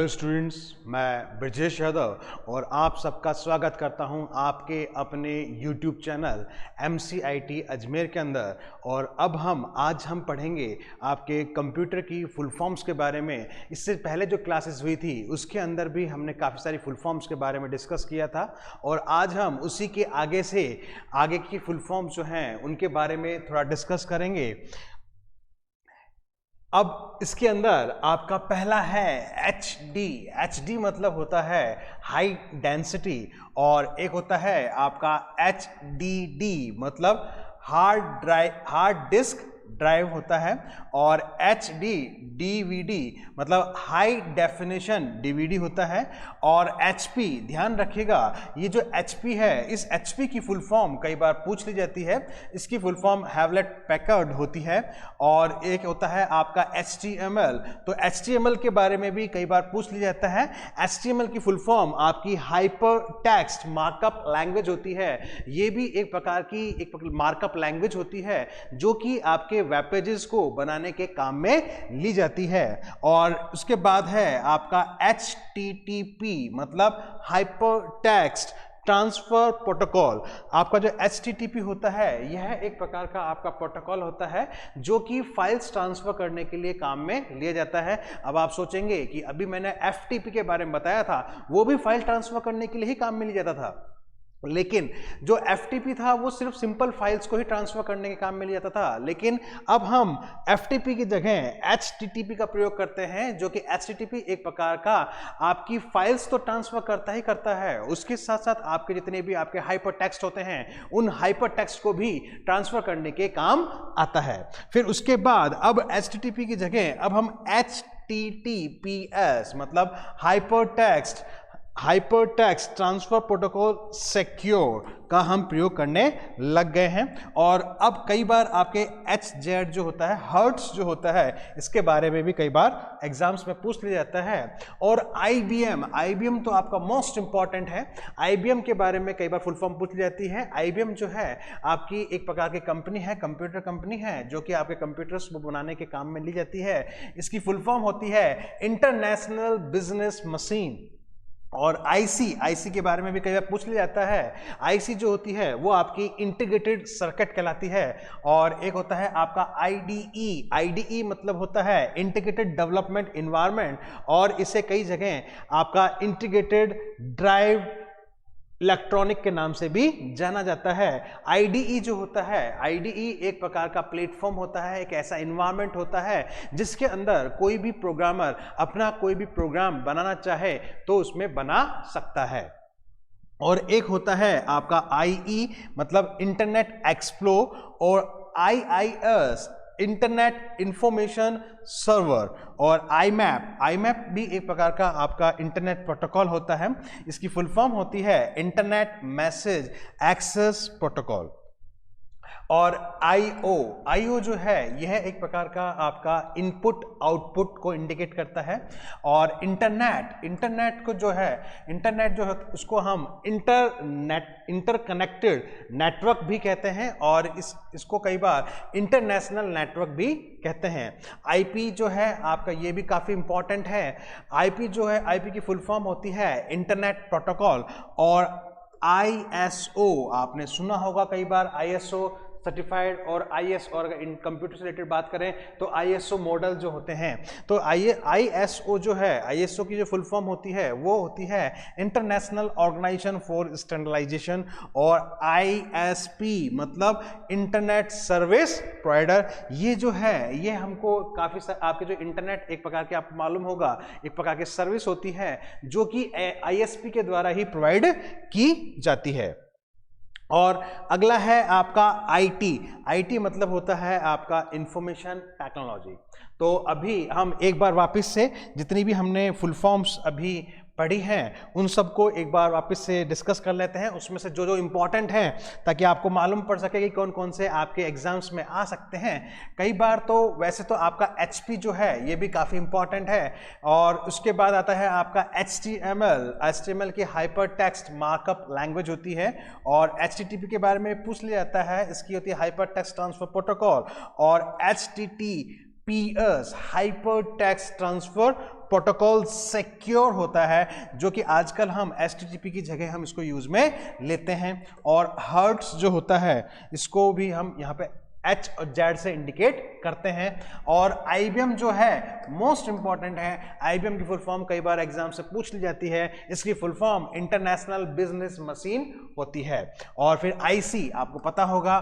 Students, मैं ब्रजेश यादव और आप सबका स्वागत करता हूं आपके अपने YouTube चैनल MCIT अजमेर के अंदर। और अब आज हम पढ़ेंगे आपके कंप्यूटर की फुल फॉर्म्स के बारे में। इससे पहले जो क्लासेस हुई थी उसके अंदर भी हमने काफ़ी सारी फुल फॉर्म्स के बारे में डिस्कस किया था और आज हम उसी के आगे की फुल फॉर्म्स जो हैं उनके बारे में थोड़ा डिस्कस करेंगे। अब इसके अंदर आपका पहला है HD मतलब होता है हाई डेंसिटी, और एक होता है आपका HDD मतलब हार्ड डिस्क ड्राइव होता है, और DVD मतलब हाई डेफिनेशन DVD होता है। और HP, ध्यान रखिएगा, ये जो HP है, इस HP की फुल फॉर्म कई बार पूछ ली जाती है। इसकी फुल फॉर्म हैवलेट पैकर्ड होती है। और एक होता है आपका HTML, तो HTML के बारे में भी कई बार पूछ लिया जाता है। HTML की फुल फॉर्म आपकी हाइपर टेक्स्ट मार्कअप लैंग्वेज होती है। ये भी एक प्रकार की मार्कअप लैंग्वेज होती है जो कि आपके वेब पेजेस को बनाने के काम में ली जाती है। और उसके बाद है आपका HTTP मतलब हाइपर टेक्स्ट ट्रांसफर प्रोटोकॉल। आपका जो HTTP होता है यह एक प्रकार का आपका प्रोटोकॉल होता है जो कि फाइल्स ट्रांसफर करने के लिए काम में लिया जाता है। अब आप सोचेंगे कि अभी मैंने FTP के बारे में बताया था, वो भी फाइल ट्रांसफर करने के लिए ही काम में लिया जाता था, लेकिन जो FTP था वो सिर्फ सिंपल फाइल्स को ही ट्रांसफर करने के काम में लिया जाता था। लेकिन अब हम FTP की जगह HTTP का प्रयोग करते हैं, जो कि HTTP एक प्रकार का आपकी फाइल्स तो ट्रांसफर करता ही करता है, उसके साथ साथ आपके जितने भी आपके हाइपर टेक्स्ट होते हैं उन हाइपर टेक्स्ट को भी ट्रांसफर करने के काम आता है। फिर उसके बाद अब HTTP की जगह अब हम HTTPS मतलब hyper text transfer protocol secure का हम प्रयोग करने लग गए हैं। और अब कई बार आपके HZ जो होता है, हर्ट्स जो होता है, इसके बारे में भी कई बार एग्जाम्स में पूछ लिया जाता है। और IBM तो आपका मोस्ट इंपॉर्टेंट है। IBM के बारे में कई बार फुल फॉर्म पूछ ली जाती है। IBM जो है आपकी एक प्रकार की कंपनी है, कंप्यूटर कंपनी है, जो कि आपके कंप्यूटर्स को बनाने के काम में ली जाती है। इसकी फुल फॉर्म होती है इंटरनेशनल बिजनेस मशीन। और IC के बारे में भी कई बार पूछ लिया जाता है। IC जो होती है वो आपकी इंटीग्रेटेड सर्किट कहलाती है। और एक होता है आपका IDE मतलब होता है इंटीग्रेटेड डेवलपमेंट एनवायरनमेंट, और इसे कई जगह आपका इंटीग्रेटेड ड्राइव इलेक्ट्रॉनिक के नाम से भी जाना जाता है। IDE जो होता है, IDE एक प्रकार का प्लेटफॉर्म होता है, एक ऐसा एनवायरनमेंट होता है जिसके अंदर कोई भी प्रोग्रामर अपना कोई भी प्रोग्राम बनाना चाहे तो उसमें बना सकता है। और एक होता है आपका IE मतलब इंटरनेट एक्सप्लोर, और IIS इंटरनेट इंफॉर्मेशन सर्वर, और IMAP भी एक प्रकार का आपका इंटरनेट प्रोटोकॉल होता है। इसकी फुल फॉर्म होती है इंटरनेट मैसेज एक्सेस प्रोटोकॉल। और IO जो है यह एक प्रकार का आपका इनपुट आउटपुट को इंडिकेट करता है। और इंटरनेट जो है उसको हम इंटरकनेक्टेड नेटवर्क भी कहते हैं, और इसको कई बार इंटरनेशनल नेटवर्क भी कहते हैं। IP जो है आपका ये भी काफ़ी इंपॉर्टेंट है। IP जो है, IP की फुल फॉर्म होती है इंटरनेट प्रोटोकॉल। और ISO आपने सुना होगा कई बार, ISO सर्टिफाइड, और IS, और इन कंप्यूटर से रिलेटेड बात करें तो ISO मॉडल जो होते हैं। तो ISO जो है, ISO की जो फुल फॉर्म होती है वो होती है इंटरनेशनल ऑर्गेनाइजेशन फॉर स्टैंडर्डाइजेशन। और ISP मतलब इंटरनेट सर्विस प्रोवाइडर। ये जो है ये हमको काफ़ी आपके जो इंटरनेट एक प्रकार के आपको मालूम होगा एक प्रकार की सर्विस होती है जो कि ISP के द्वारा ही प्रोवाइड की जाती है। और अगला है आपका IT मतलब होता है आपका इंफॉर्मेशन टेक्नोलॉजी। तो अभी हम एक बार वापस से जितनी भी हमने फुल फॉर्म्स अभी पढ़ी हैं उन सबको एक बार वापस से डिस्कस कर लेते हैं, उसमें से जो जो इम्पोर्टेंट हैं, ताकि आपको मालूम पड़ सके कि कौन कौन से आपके एग्जाम्स में आ सकते हैं। कई बार तो वैसे तो आपका HP जो है ये भी काफ़ी इंपॉर्टेंट है। और उसके बाद आता है आपका HTML की हाइपर टेक्स्ट मार्कअप लैंग्वेज होती है। और HTTP के बारे में पूछ लिया जाता है, इसकी होती है हाइपर टेक्स्ट ट्रांसफर प्रोटोकॉल। और HTTPS hyper text transfer protocol secure होता है, जो कि आजकल हम HTTP की जगह हम इसको यूज में लेते हैं। और हर्ट्स जो होता है इसको भी हम यहाँ पे H और Z से इंडिकेट करते हैं। और IBM जो है मोस्ट इंपॉर्टेंट है, IBM की फुल फॉर्म कई बार एग्जाम से पूछ ली जाती है। इसकी full form international business machine होती है। और फिर IC आपको पता होगा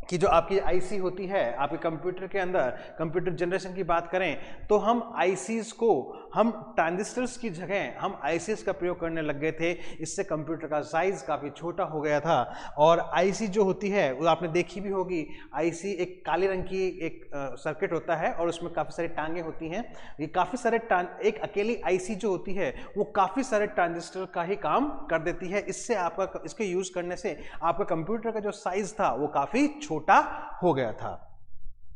कि जो आपकी IC होती है आपके कंप्यूटर के अंदर, कंप्यूटर जनरेशन की बात करें तो हम ICs को, हम ट्रांजिस्टर्स की जगह हम ICs का प्रयोग करने लग गए थे। इससे कंप्यूटर का साइज काफ़ी छोटा हो गया था। और IC जो होती है वो आपने देखी भी होगी, IC एक काले रंग की एक सर्किट होता है और उसमें काफ़ी सारी टांगे होती हैं। ये काफ़ी सारे एक अकेली IC जो होती है वो काफ़ी सारे ट्रांजिस्टर का ही काम कर देती है। इससे आपका, इसके यूज़ करने से आपका कंप्यूटर का जो साइज था वो काफ़ी छोटा हो गया था।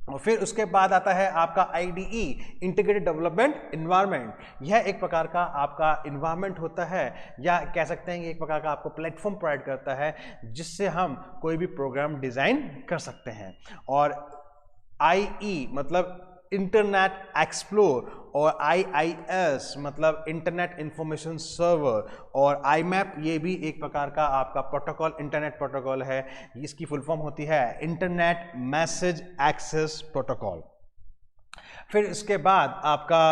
और फिर उसके बाद आता है आपका IDE इंटीग्रेटेड डेवलपमेंट एनवायरनमेंट। यह एक प्रकार का आपका एनवायरनमेंट होता है, या कह सकते हैं कि एक प्रकार का आपको प्लेटफॉर्म प्रोवाइड करता है जिससे हम कोई भी प्रोग्राम डिजाइन कर सकते हैं। और IE मतलब इंटरनेट एक्सप्लोर, और IIS मतलब इंटरनेट इंफॉर्मेशन सर्वर, और IMAP ये भी एक प्रकार का आपका प्रोटोकॉल, इंटरनेट प्रोटोकॉल है। इसकी फुल फॉर्म होती है इंटरनेट मैसेज एक्सेस प्रोटोकॉल। फिर इसके बाद आपका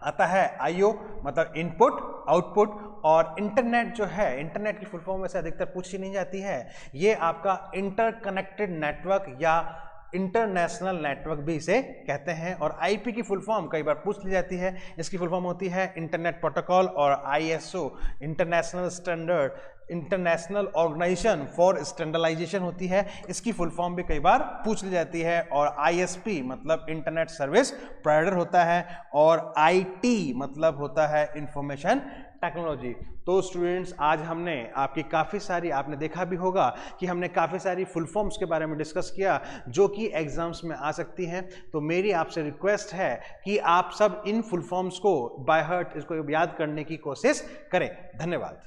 आता है IO मतलब इनपुट आउटपुट। और इंटरनेट जो है, इंटरनेट की फुल फॉर्म वैसे अधिकतर पूछी नहीं जाती है। ये आपका इंटरकनेक्टेड नेटवर्क या इंटरनेशनल नेटवर्क भी इसे कहते हैं। और IP की फुल फॉर्म कई बार पूछ ली जाती है। इसकी फुल फॉर्म होती है इंटरनेट प्रोटोकॉल, और ISO international standard, international organisation for standardisation होती है। इसकी फुल फॉर्म भी कई बार पूछ ली जाती है। और ISP मतलब इंटरनेट सर्विस प्रोवाइडर होता है। और IT मतलब होता है इंफॉर्मेशन टेक्नोलॉजी। तो स्टूडेंट्स आज हमने आपकी काफ़ी सारी, आपने देखा भी होगा कि हमने काफ़ी सारी फुल फॉर्म्स के बारे में डिस्कस किया जो कि एग्जाम्स में आ सकती हैं। तो मेरी आपसे रिक्वेस्ट है कि आप सब इन फुल फॉर्म्स को बाय हार्ट इसको याद करने की कोशिश करें। धन्यवाद।